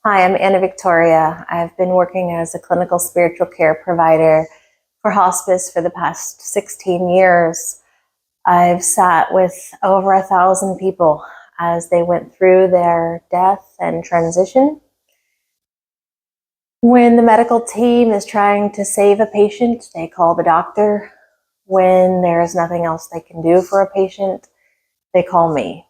Hi, I'm Anna Victoria. I've been working as a clinical spiritual care provider for hospice for the past 16 years. I've sat with over 1,000 people as they went through their death and transition. When the medical team is trying to save a patient, they call the doctor. When there is nothing else they can do for a patient, they call me.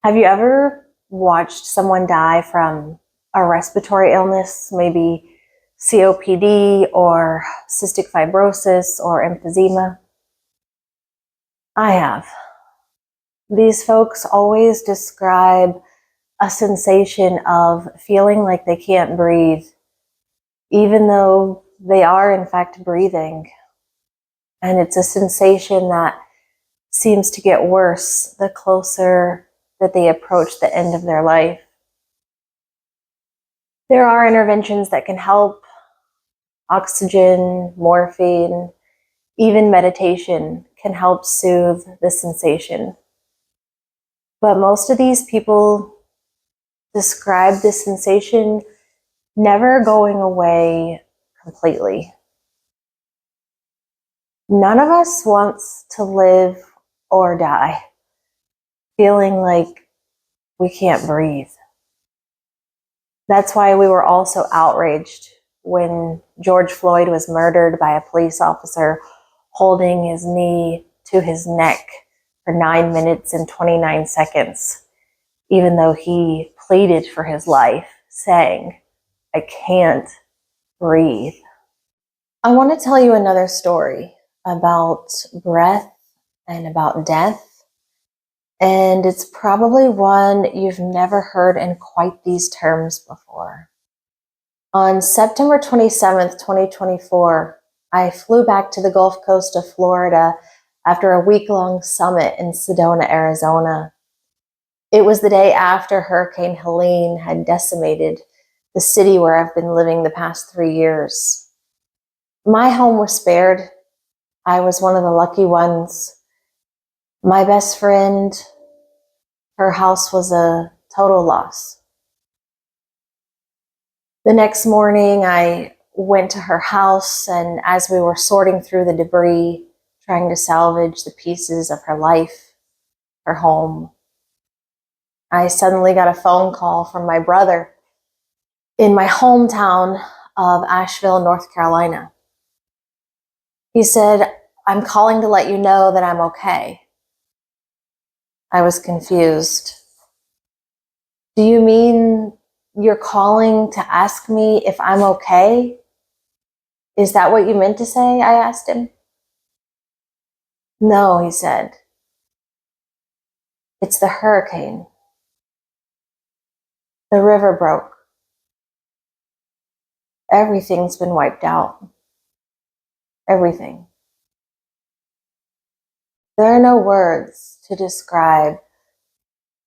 Have you ever watched someone die from a respiratory illness, maybe COPD or cystic fibrosis or emphysema? I have. These folks always describe a sensation of feeling like they can't breathe, even though they are in fact breathing. And it's a sensation that seems to get worse the closer that they approach the end of their life. There are interventions that can help: oxygen, morphine, even meditation can help soothe the sensation. But most of these people describe the sensation never going away completely. None of us wants to live or die feeling like we can't breathe. That's why we were all so outraged when George Floyd was murdered by a police officer holding his knee to his neck for 9 minutes and 29 seconds, even though he pleaded for his life, saying, "I can't breathe." I want to tell you another story about breath and about death, and it's probably one you've never heard in quite these terms before. On September 27th, 2024, I flew back to the Gulf Coast of Florida after a week-long summit in Sedona, Arizona. It was the day after Hurricane Helene had decimated the city where I've been living the past 3 years. My home was spared. I was one of the lucky ones. My best friend, her house was a total loss. The next morning, I went to her house, and as we were sorting through the debris, trying to salvage the pieces of her life, her home, I suddenly got a phone call from my brother in my hometown of Asheville, North Carolina. He said, "I'm calling to let you know that I'm okay." I was confused. "Do you mean you're calling to ask me if I'm okay? Is that what you meant to say?" I asked him. "No," he said. "It's the hurricane. The river broke. Everything's been wiped out. Everything." There are no words to describe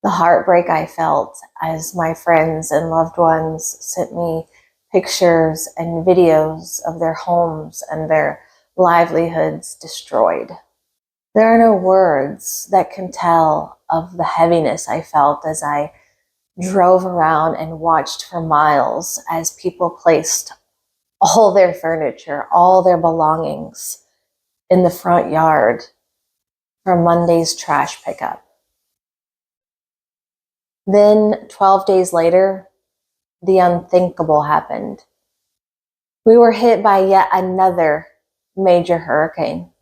the heartbreak I felt as my friends and loved ones sent me pictures and videos of their homes and their livelihoods destroyed. There are no words that can tell of the heaviness I felt as I drove around and watched for miles as people placed all their furniture, all their belongings in the front yard for Monday's trash pickup. Then 12 days later, the unthinkable happened. We were hit by yet another major hurricane.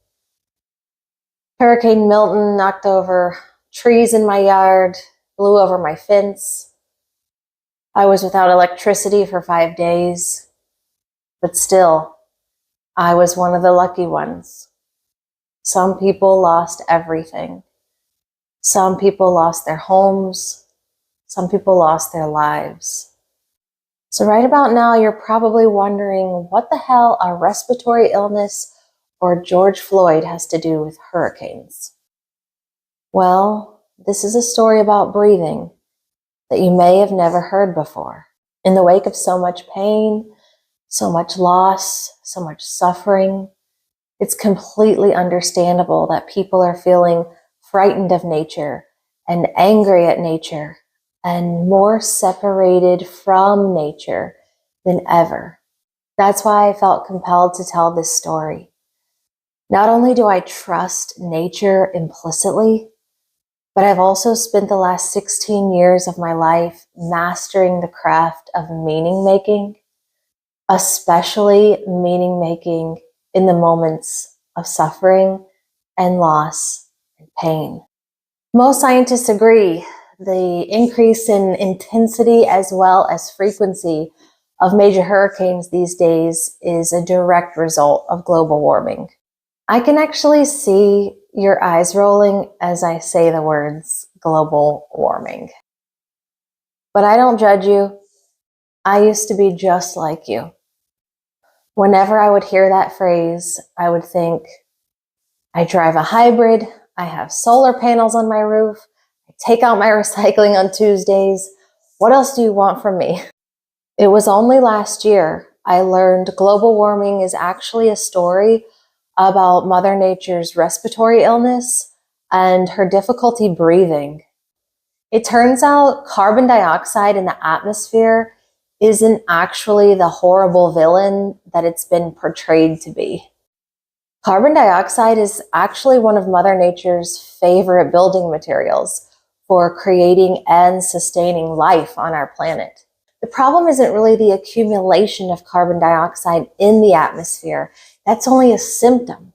Hurricane Milton knocked over trees in my yard, blew over my fence. I was without electricity for 5 days, but still, I was one of the lucky ones. Some people lost everything. Some people lost their homes. Some people lost their lives. So right about now, you're probably wondering what the hell a respiratory illness or George Floyd has to do with hurricanes. Well, this is a story about breathing that you may have never heard before. In the wake of so much pain, so much loss, so much suffering, it's completely understandable that people are feeling frightened of nature and angry at nature and more separated from nature than ever. That's why I felt compelled to tell this story. Not only do I trust nature implicitly, but I've also spent the last 16 years of my life mastering the craft of meaning making, especially meaning making in the moments of suffering and loss and pain. Most scientists agree the increase in intensity as well as frequency of major hurricanes these days is a direct result of global warming. I can actually see your eyes rolling as I say the words global warming. But I don't judge you. I used to be just like you. Whenever I would hear that phrase, I would think, I drive a hybrid, I have solar panels on my roof, I take out my recycling on Tuesdays. What else do you want from me? It was only last year I learned global warming is actually a story about Mother Nature's respiratory illness and her difficulty breathing. It turns out carbon dioxide in the atmosphere isn't actually the horrible villain that it's been portrayed to be. Carbon dioxide is actually one of Mother Nature's favorite building materials for creating and sustaining life on our planet. The problem isn't really the accumulation of carbon dioxide in the atmosphere. That's only a symptom.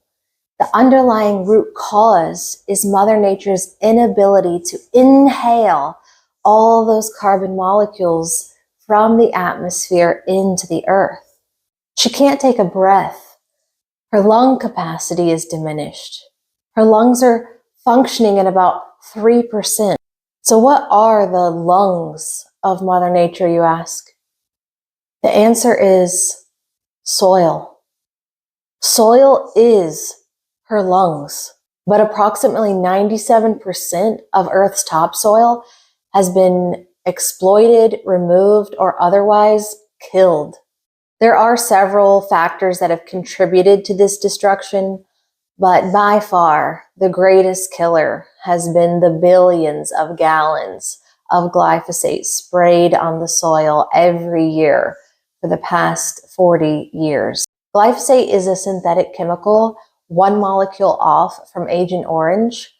The underlying root cause is Mother Nature's inability to inhale all those carbon molecules from the atmosphere into the earth. She can't take a breath. Her lung capacity is diminished. Her lungs are functioning at about 3%. So what are the lungs of Mother Nature, you ask? The answer is soil. Soil is her lungs, but approximately 97% of Earth's topsoil has been exploited, removed, or otherwise killed. There are several factors that have contributed to this destruction, but by far the greatest killer has been the billions of gallons of glyphosate sprayed on the soil every year for the past 40 years. Glyphosate is a synthetic chemical, one molecule off from Agent Orange,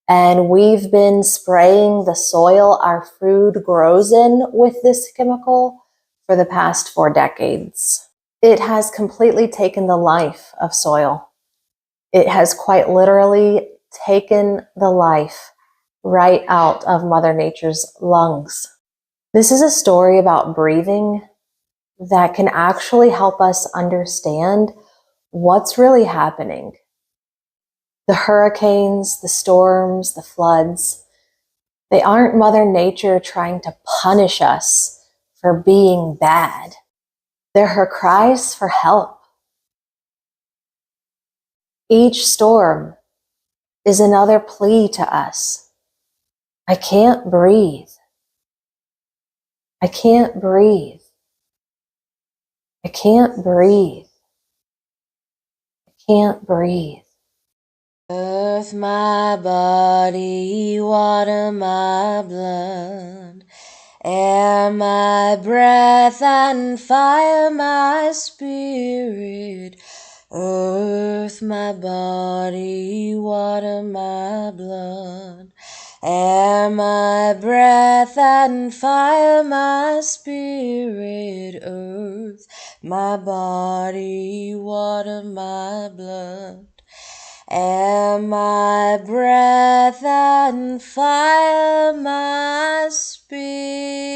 and we've been spraying the soil our food grows in with this chemical for the past 4 decades. It has completely taken the life of soil. It has quite literally taken the life right out of Mother Nature's lungs. This is a story about breathing that can actually help us understand what's really happening. The hurricanes, the storms, the floods, they aren't Mother Nature trying to punish us for being bad. They're her cries for help. Each storm is another plea to us. I can't breathe. I can't breathe. I can't breathe. I can't breathe. Earth, my body, water, my blood, air, my breath, and fire, my spirit. Earth, my body, water, my blood, air, my breath, and fire, my spirit. Earth, my body, water, my blood, air, my breath, and fire, my spirit.